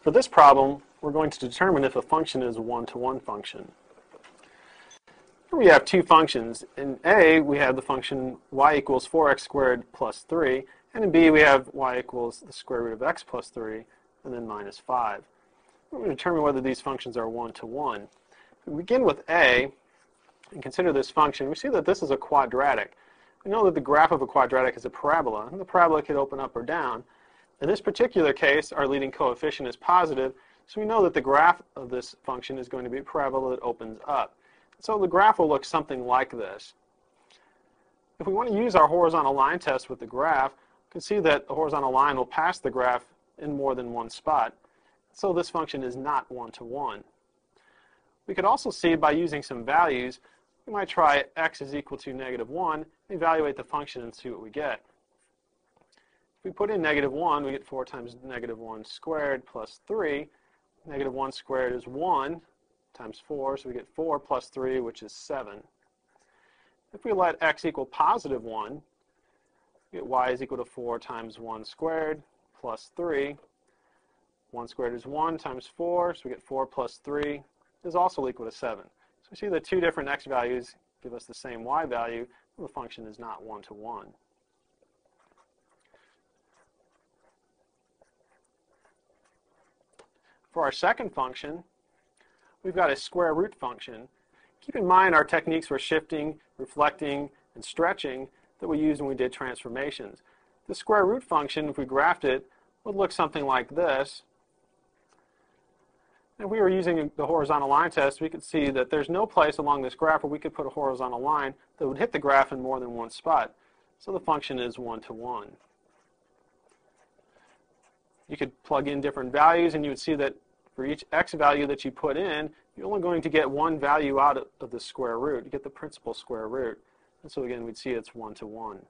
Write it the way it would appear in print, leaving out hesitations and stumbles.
For this problem, we're going to determine if a function is a one-to-one function. Here we have two functions. In A, we have the function y equals 4x squared plus 3, and in B, we have y equals the square root of x plus 3, and then minus 5. We're going to determine whether these functions are one-to-one. If we begin with A and consider this function, we see that this is a quadratic. We know that the graph of a quadratic is a parabola, and the parabola could open up or down. In this particular case, our leading coefficient is positive, so we know that the graph of this function is going to be a parabola that opens up. So the graph will look something like this. If we want to use our horizontal line test with the graph, we can see that the horizontal line will pass the graph in more than one spot. So this function is not one-to-one. We could also see by using some values, we might try x is equal to -1 and evaluate the function and see what we get. If we put in -1, we get 4 times -1 squared plus 3. -1 squared is 1 times 4, so we get 4 plus 3, which is 7. If we let x equal +1, we get y is equal to 4 times 1 squared plus 3. 1 squared is 1 times 4, so we get 4 plus 3 is also equal to 7. So we see that two different x values give us the same y value, and the function is not one-to-one. For our second function, we've got a square root function. Keep in mind our techniques for shifting, reflecting, and stretching that we used when we did transformations. The square root function, if we graphed it, would look something like this. If we were using the horizontal line test, we could see that there's no place along this graph where we could put a horizontal line that would hit the graph in more than one spot. So the function is one-to-one. You could plug in different values, and you would see that for each x value that you put in, you're only going to get one value out of the square root. You get the principal square root. And so again, we'd see it's one-to-one.